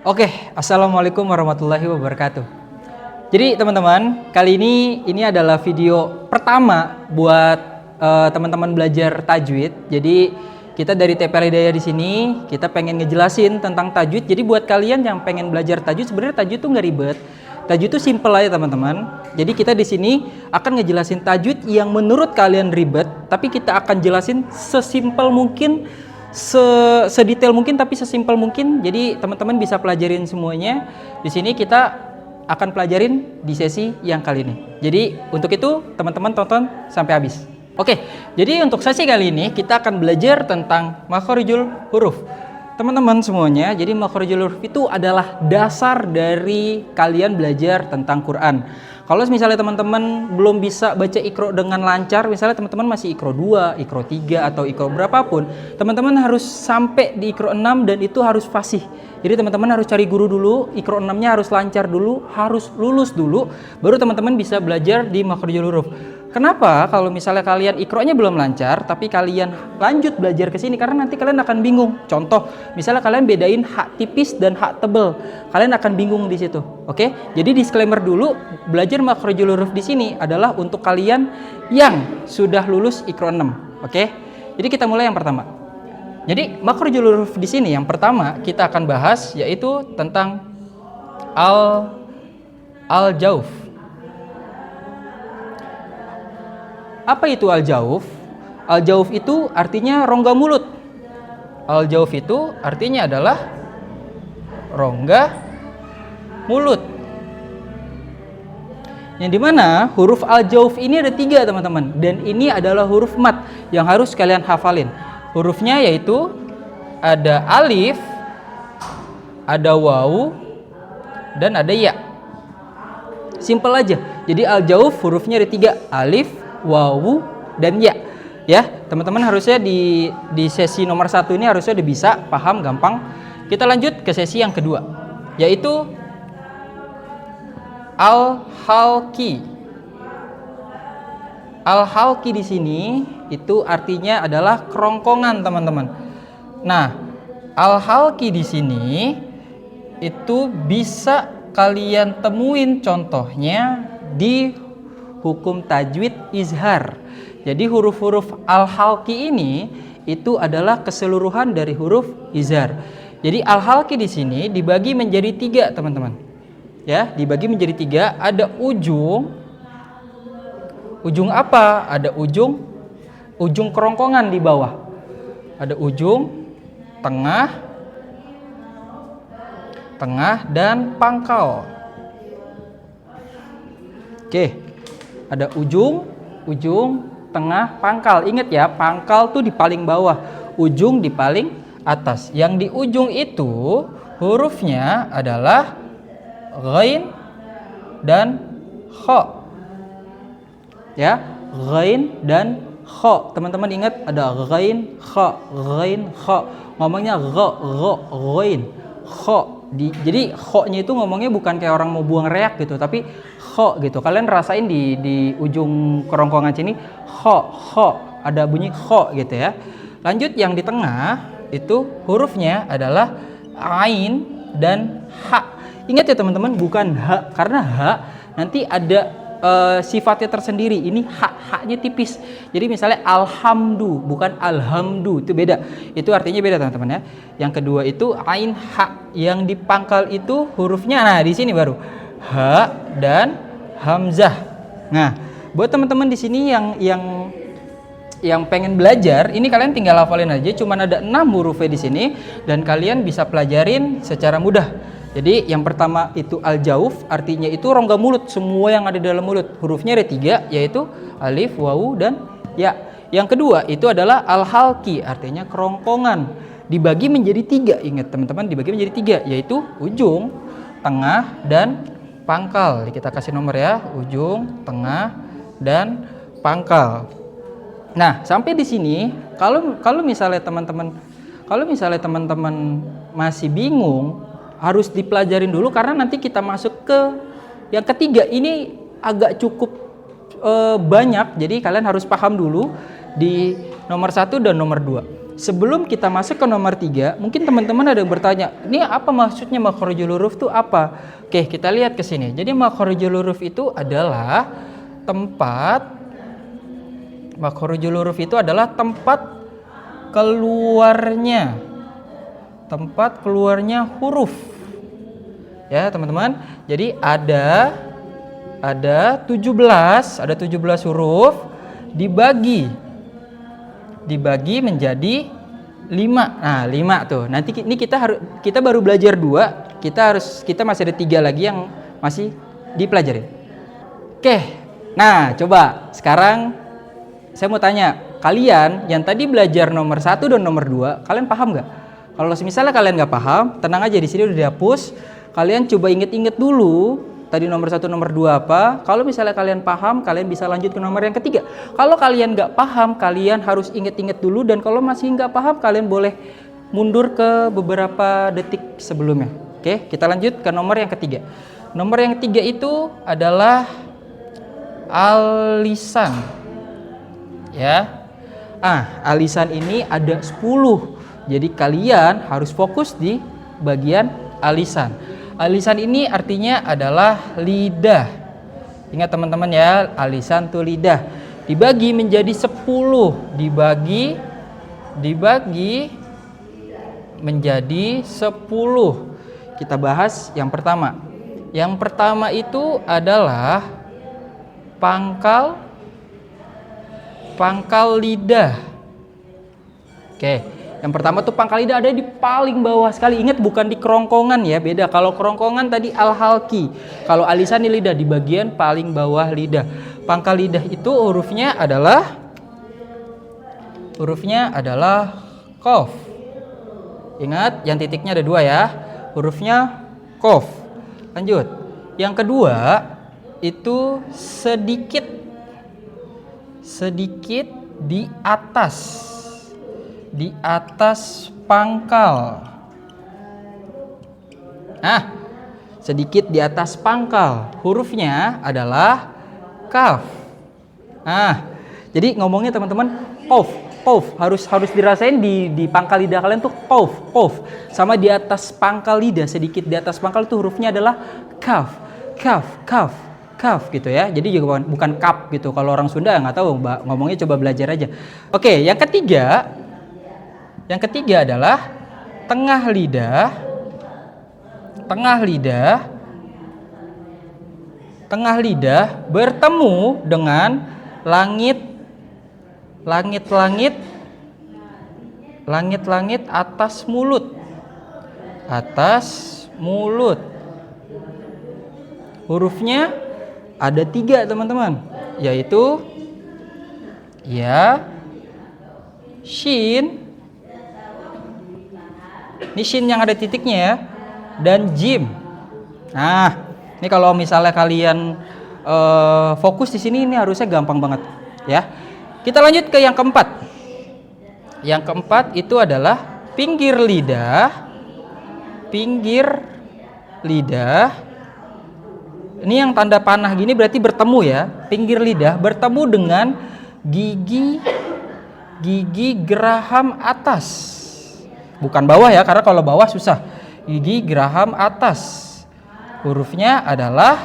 Oke, assalamualaikum warahmatullahi wabarakatuh. Jadi teman-teman, kali ini adalah video pertama buat teman-teman belajar tajwid. Jadi kita dari TPL Hidayah di sini kita pengen ngejelasin tentang tajwid. Jadi buat kalian yang pengen belajar tajwid, sebenarnya tajwid itu nggak ribet. Tajwid itu simple aja teman-teman. Jadi kita di sini akan ngejelasin tajwid yang menurut kalian ribet, tapi kita akan jelasin sesimpel mungkin, sedetail mungkin, tapi sesimpel mungkin. Jadi teman-teman bisa pelajarin semuanya. Di sini kita akan pelajarin di sesi yang kali ini. Jadi untuk itu teman-teman tonton sampai habis. Oke, jadi untuk sesi kali ini kita akan belajar tentang makharijul huruf. Teman-teman semuanya, jadi makharijul huruf itu adalah dasar dari kalian belajar tentang Quran. Kalau misalnya teman-teman belum bisa baca Iqra dengan lancar, misalnya teman-teman masih Iqra 2, Iqra 3 atau Iqra berapapun, teman-teman harus sampai di Iqra 6 dan itu harus fasih. Jadi teman-teman harus cari guru dulu, Iqra 6-nya harus lancar dulu, harus lulus dulu, baru teman-teman bisa belajar di makharijul huruf. Kenapa kalau misalnya kalian Iqra-nya belum lancar tapi kalian lanjut belajar ke sini, karena nanti kalian akan bingung. Contoh, misalnya kalian bedain hak tipis dan hak tebel, kalian akan bingung di situ. Oke? Jadi disclaimer dulu, belajar makharijul huruf di sini adalah untuk kalian yang sudah lulus Iqra 6. Oke? Jadi kita mulai yang pertama. Jadi makharijul huruf di sini yang pertama kita akan bahas yaitu tentang al-jauf. Apa itu al-jauf? Al-jauf itu artinya rongga mulut. Al-jauf itu artinya adalah rongga mulut. Yang dimana huruf al-jauf ini ada 3 teman-teman. Dan ini adalah huruf mat yang harus kalian hafalin. Hurufnya yaitu ada alif, ada wawu, dan ada ya. Simple aja. Jadi al-jauf hurufnya ada 3, alif, wawu, dan ya. Ya, teman-teman harusnya di sesi nomor 1 ini harusnya udah bisa paham gampang. Kita lanjut ke sesi yang kedua, yaitu al-halqi. Al-halqi di sini itu artinya adalah kerongkongan, teman-teman. Nah, al-halqi di sini itu bisa kalian temuin contohnya di hukum tajwid izhar. Jadi huruf-huruf al-halqi ini itu adalah keseluruhan dari huruf izhar. Jadi al-halqi di sini dibagi menjadi 3, teman-teman. Ya, dibagi menjadi 3. Ada ujung apa? Ada ujung kerongkongan di bawah. Ada ujung, tengah, dan pangkal. Oke. Ada ujung, tengah, pangkal. Ingat ya, pangkal tuh di paling bawah, ujung di paling atas. Yang di ujung itu hurufnya adalah ghain dan kha. Ya, ghain dan kha. Teman-teman ingat ada ghain, kha. Ngomongnya ghain, kha. Jadi kha-nya itu ngomongnya bukan kayak orang mau buang reak gitu, tapi kha gitu. Kalian rasain di ujung kerongkongan sini kha, ada bunyi kha gitu ya. Lanjut yang di tengah itu hurufnya adalah ain dan ha. Ingat ya teman-teman, bukan ha, karena ha nanti ada sifatnya tersendiri. Ini haknya tipis. Jadi misalnya alhamdu, bukan alhamdu, itu beda. Itu artinya beda teman-teman ya. Yang kedua itu ain ha, yang di pangkal itu hurufnya, nah di sini baru ha dan hamzah. Nah, buat teman-teman di sini yang pengen belajar, ini kalian tinggal hafalin aja. Cuman ada 6 hurufnya di sini dan kalian bisa pelajarin secara mudah. Jadi yang pertama itu al-jauf, artinya itu rongga mulut, semua yang ada di dalam mulut. Hurufnya ada 3, yaitu alif, wawu, dan ya. Yang kedua itu adalah al-halqi, artinya kerongkongan. Dibagi menjadi 3, ingat teman-teman, dibagi menjadi 3, yaitu ujung, tengah, dan pangkal. Kita kasih nomor ya, ujung, tengah, dan pangkal. Nah, sampai di sini, kalau misalnya teman-teman masih bingung, harus dipelajarin dulu, karena nanti kita masuk ke yang ketiga. Ini agak cukup banyak, jadi kalian harus paham dulu. Di nomor 1 dan nomor 2. Sebelum kita masuk ke nomor 3, mungkin teman-teman ada yang bertanya, ini apa maksudnya makharijul huruf itu apa? Oke, kita lihat ke sini. Jadi makharijul huruf itu adalah tempat keluarnya huruf. Ya, teman-teman. Jadi ada 17 huruf dibagi menjadi 5. Nah, 5 tuh. Nanti ini kita baru belajar 2, kita masih ada 3 lagi yang masih dipelajari. Oke. Nah, coba sekarang saya mau tanya, kalian yang tadi belajar nomor 1 dan nomor 2, kalian paham nggak? Kalau misalnya kalian nggak paham, tenang aja, di sini udah dihapus. Kalian coba inget-inget dulu tadi nomor 1, nomor 2 apa. Kalau misalnya kalian paham, kalian bisa lanjut ke nomor yang ketiga. Kalau kalian nggak paham, kalian harus inget-inget dulu. Dan kalau masih nggak paham, kalian boleh mundur ke beberapa detik sebelumnya. Oke, kita lanjut ke nomor yang ketiga. Nomor yang ketiga itu adalah alisan. Ya. Alisan ini ada 10. Jadi kalian harus fokus di bagian alisan. Alisan ini artinya adalah lidah. Ingat teman-teman ya, alisan tuh lidah. Dibagi menjadi 10. Dibagi menjadi 10. Kita bahas yang pertama. Yang pertama itu adalah pangkal lidah. Oke. Yang pertama tuh pangkal lidah ada di paling bawah sekali. Ingat, bukan di kerongkongan ya, beda. Kalau kerongkongan tadi al-halqi. Kalau alisan di lidah di bagian paling bawah lidah. Pangkal lidah itu hurufnya adalah qaf. Ingat, yang titiknya ada 2 ya. Hurufnya qaf. Lanjut. Yang kedua itu sedikit di atas pangkal. Sedikit di atas pangkal. Hurufnya adalah kaf. Jadi ngomongnya teman-teman, qaf. Harus dirasain di pangkal lidah kalian tuh qaf. Sama di atas pangkal lidah, sedikit di atas pangkal tuh hurufnya adalah kaf gitu ya. Jadi juga bukan kap gitu. Kalau orang Sunda nggak tahu, ngomongnya coba belajar aja. Oke, yang ketiga adalah tengah lidah bertemu dengan langit atas mulut. Hurufnya ada 3 teman-teman, yaitu ya, shin. Ini shin yang ada titiknya ya, dan jim. Ini kalau misalnya kalian fokus di sini, ini harusnya gampang banget ya. Kita lanjut ke yang keempat. Yang keempat itu adalah pinggir lidah. Ini yang tanda panah gini berarti bertemu ya. Pinggir lidah bertemu dengan gigi geraham atas. Bukan bawah ya, karena kalau bawah susah. Gigi geraham atas. Hurufnya adalah,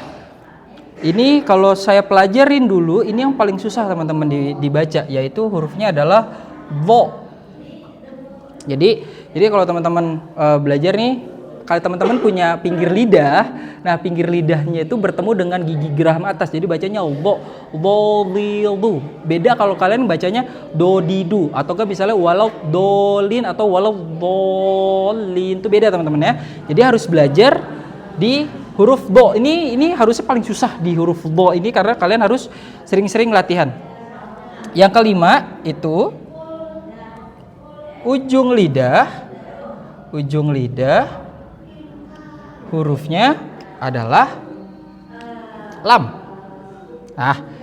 ini kalau saya pelajarin dulu, ini yang paling susah teman-teman dibaca, yaitu hurufnya adalah dho. Jadi kalau teman-teman belajar nih, kalau teman-teman punya pinggir lidah, nah pinggir lidahnya itu bertemu dengan gigi geraham atas, jadi bacanya dho, dho. Beda kalau kalian bacanya do di du, atau kan misalnya walau dolin atau walau dolin, itu beda teman-teman ya. Jadi harus belajar di huruf dho. Ini harusnya paling susah di huruf dho ini, karena kalian harus sering-sering latihan. Yang kelima itu ujung lidah hurufnya adalah lam.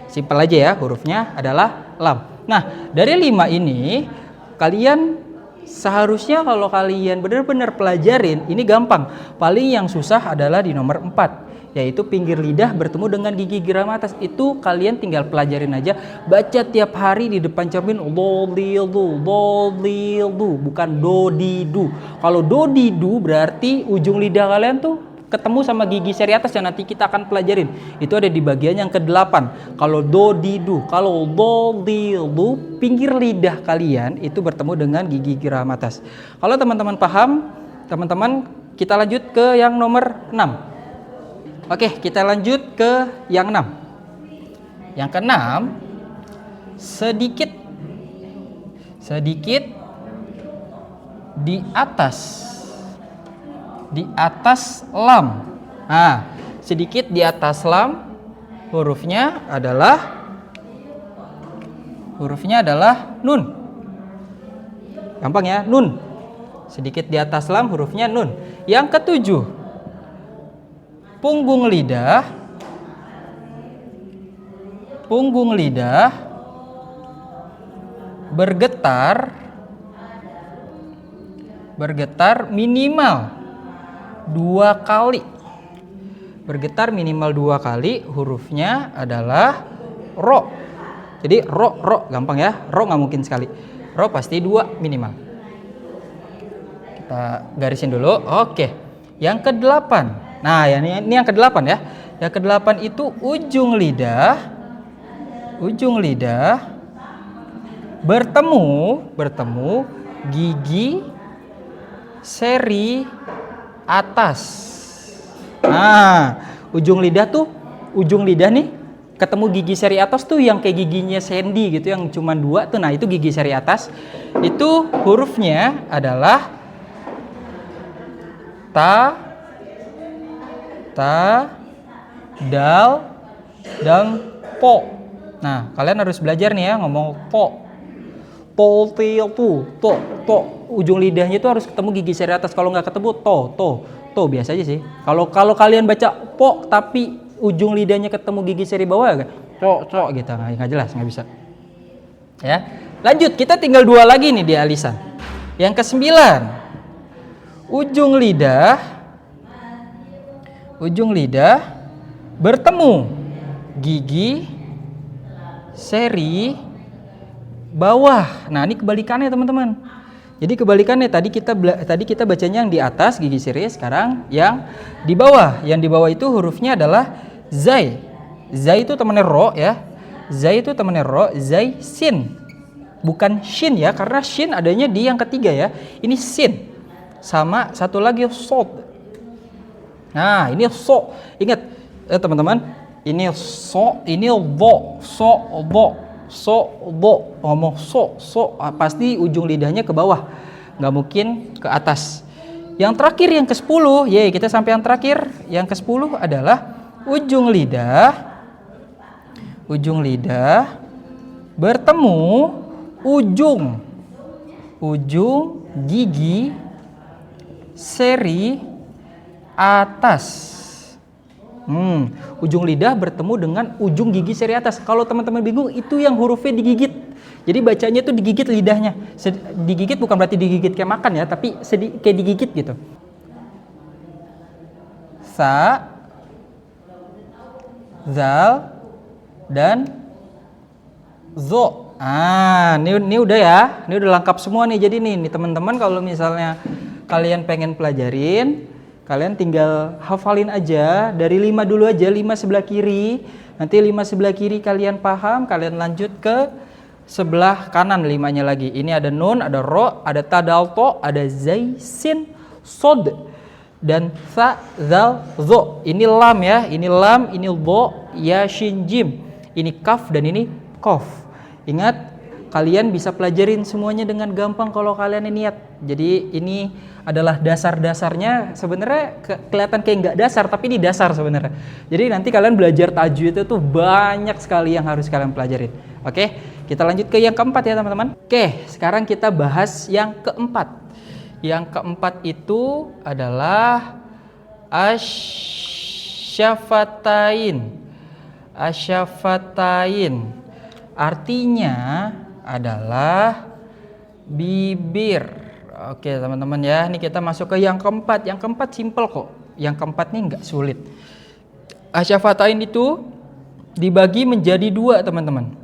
Simpel aja ya, hurufnya adalah lam. Nah, dari 5 ini kalian seharusnya kalau kalian benar-benar pelajarin, ini gampang. Paling yang susah adalah di nomor 4, yaitu pinggir lidah bertemu dengan gigi geram atas. Itu kalian tinggal pelajarin aja, baca tiap hari di depan cermin, do di du, bukan do di du. Kalau do di du berarti ujung lidah kalian tuh ketemu sama gigi seri atas yang nanti kita akan pelajarin. Itu ada di bagian yang ke-8. Kalau do di du, kalau do di du, pinggir lidah kalian itu bertemu dengan gigi geram atas. Kalau teman-teman paham, teman-teman kita lanjut ke yang nomor 6. Oke, kita lanjut ke yang 6. Yang ke-6, sedikit di atas lam. Nah, sedikit di atas lam, hurufnya adalah nun. Gampang ya, nun. Sedikit di atas lam, hurufnya nun. Yang ke-7, punggung lidah bergetar minimal 2 kali. Bergetar minimal 2 kali, hurufnya adalah ro. Jadi ro, gampang ya. Ro nggak mungkin sekali. Ro pasti 2 minimal. Kita garisin dulu. Oke. Yang ke-8. Nah, ini yang ke-8 ya. Yang ke-8 itu ujung lidah bertemu gigi seri atas. Nah, ujung lidah nih ketemu gigi seri atas tuh yang kayak giginya Sandy gitu, yang cuma 2 tuh. Nah, itu gigi seri atas. Itu hurufnya adalah ta, dal, dan po. Nah, kalian harus belajar nih ya ngomong po. Po, to. Ujung lidahnya itu harus ketemu gigi seri atas. Kalau nggak ketemu, to biasa aja sih. Kalau kalian baca po tapi ujung lidahnya ketemu gigi seri bawah, co gitu, nggak jelas, nggak bisa. Ya, lanjut, kita tinggal 2 lagi nih di alisan. Yang ke-9, ujung lidah bertemu gigi seri bawah. Nah, ini kebalikannya teman-teman. Jadi kebalikannya, tadi kita bacanya yang di atas gigi seri, sekarang yang di bawah. Yang di bawah itu hurufnya adalah zai. Zai itu temannya ro ya. Zai itu temannya ro, zai sin. Bukan shin ya, karena shin adanya di yang ketiga ya. Ini sin. Sama satu lagi sod. Nah, ini so. Ingat teman-teman, ini so, ini bo, ngomong so pasti ujung lidahnya ke bawah, nggak mungkin ke atas. Yang terakhir, yang ke-10, kita sampai yang terakhir. Yang ke-10 adalah ujung lidah bertemu ujung gigi seri atas. Ujung lidah bertemu dengan ujung gigi seri atas. Kalau teman-teman bingung, itu yang hurufnya digigit. Jadi bacanya tuh digigit lidahnya. Digigit bukan berarti digigit kayak makan ya, tapi kayak digigit gitu. Sa, zal, dan zo. Ini udah ya. Ini udah lengkap semua nih. Jadi nih teman-teman, kalau misalnya kalian pengen pelajarin, kalian tinggal hafalin aja dari 5 dulu aja, 5 sebelah kiri. Nanti 5 sebelah kiri kalian paham, kalian lanjut ke sebelah kanan 5-nya lagi. Ini ada nun, ada ro, ada ta, dal, to, ada zai, sin, sod, dan sa, zal, zo. Ini lam ya, ini lam, ini bo, ya, shin, jim. Ini kaf dan ini kof. Ingat, kalian bisa pelajarin semuanya dengan gampang kalau kalian niat. Jadi ini adalah dasar-dasarnya. Sebenarnya kelihatan kayak nggak dasar, tapi ini dasar sebenarnya. Jadi nanti kalian belajar tajwid itu banyak sekali yang harus kalian pelajarin. Oke, kita lanjut ke yang keempat ya teman-teman. Oke, sekarang kita bahas yang keempat. Yang keempat itu adalah asyafatain. Asyafatain artinya adalah bibir. Oke teman-teman ya, ini kita masuk ke yang keempat. Yang keempat simple kok. Yang keempat nih nggak sulit. Asyafatain itu dibagi menjadi dua, teman-teman.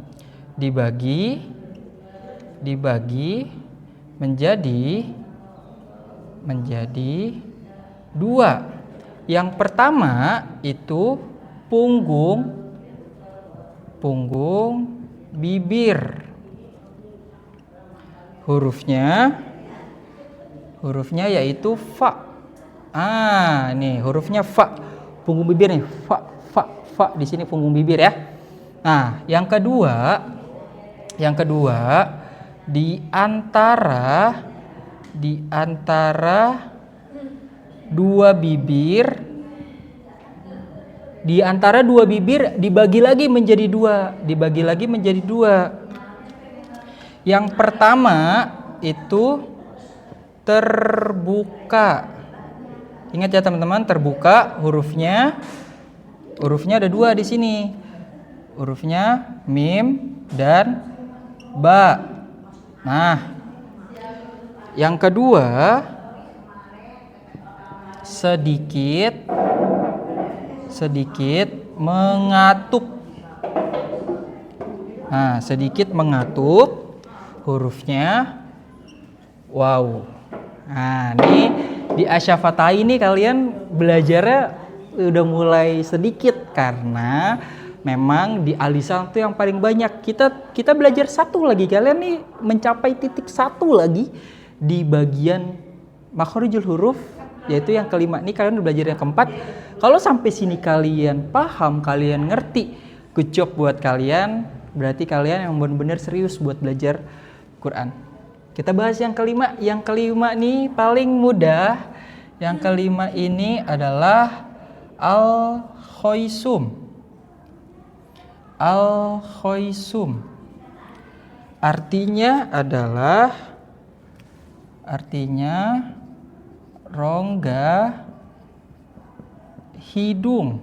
Dibagi menjadi dua. Yang pertama itu punggung bibir. Hurufnya yaitu fa. Nih hurufnya fa. Punggung bibir nih, fa di sini punggung bibir ya. Nah, yang kedua di antara dua bibir dibagi lagi menjadi dua. Yang pertama itu terbuka. Ingat ya teman-teman, terbuka hurufnya ada dua di sini. Hurufnya mim dan ba. Nah, yang kedua sedikit mengatup. Nah, sedikit mengatup hurufnya waw. Nah, ini di asyafatai ini kalian belajarnya udah mulai sedikit karena memang di alisan itu yang paling banyak. Kita belajar satu lagi, kalian nih mencapai titik satu lagi di bagian makhorijul huruf, yaitu yang kelima. Ini kalian udah belajar yang keempat. Kalau sampai sini kalian paham, kalian ngerti, good job buat kalian. Berarti kalian yang benar-benar serius buat belajar Quran. Kita bahas yang kelima. Yang kelima nih paling mudah. Yang kelima ini adalah al-khoisum. Al-khoisum artinya rongga hidung.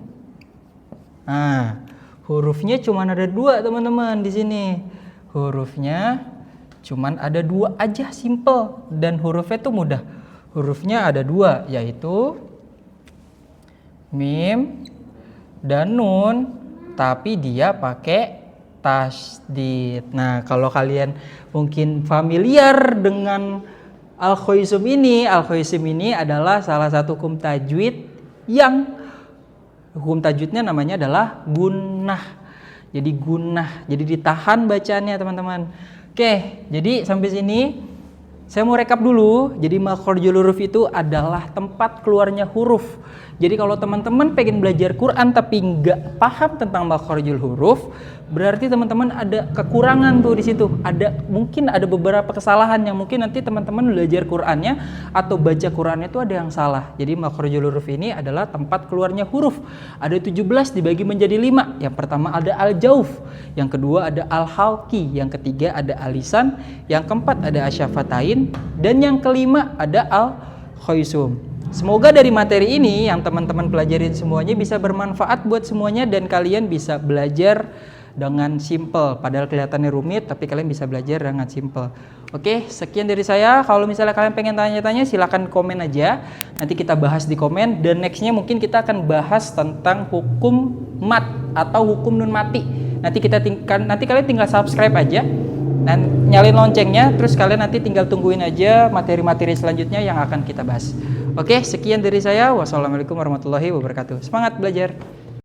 Nah, hurufnya cuma ada dua, teman-teman, di sini. Hurufnya cuman ada dua aja, simple, dan hurufnya tuh mudah. Hurufnya ada dua, yaitu mim dan nun, tapi dia pakai tasdid. Nah, kalau kalian mungkin familiar dengan al-khoisum ini adalah salah satu hukum tajwid yang hukum tajwidnya namanya adalah gunnah. Jadi gunnah, jadi ditahan bacaannya, teman-teman. Oke, jadi sampai sini saya mau rekap dulu. Jadi makhorijul huruf itu adalah tempat keluarnya huruf. Jadi kalau teman-teman pengen belajar Quran tapi nggak paham tentang makhorijul huruf, berarti teman-teman ada kekurangan tuh di situ. Mungkin ada beberapa kesalahan yang mungkin nanti teman-teman belajar Qurannya atau baca Qurannya itu ada yang salah. Jadi makhorijul huruf ini adalah tempat keluarnya huruf. Ada 17 dibagi menjadi 5. Yang pertama ada al-jauf, yang kedua ada al-halqi, yang ketiga ada al-lisan, yang keempat ada asyafatain, dan yang kelima ada al-khoisum. Semoga dari materi ini yang teman-teman pelajarin semuanya bisa bermanfaat buat semuanya dan kalian bisa belajar dengan simple. Padahal kelihatannya rumit, tapi kalian bisa belajar dengan simple. Oke, sekian dari saya. Kalau misalnya kalian pengen tanya-tanya, silahkan komen aja. Nanti kita bahas di komen. Dan nextnya mungkin kita akan bahas tentang hukum mat atau hukum nun mati. Nanti kalian tinggal subscribe aja dan nyalain loncengnya. Terus kalian nanti tinggal tungguin aja materi-materi selanjutnya yang akan kita bahas. Oke, sekian dari saya. Wassalamualaikum warahmatullahi wabarakatuh. Semangat belajar!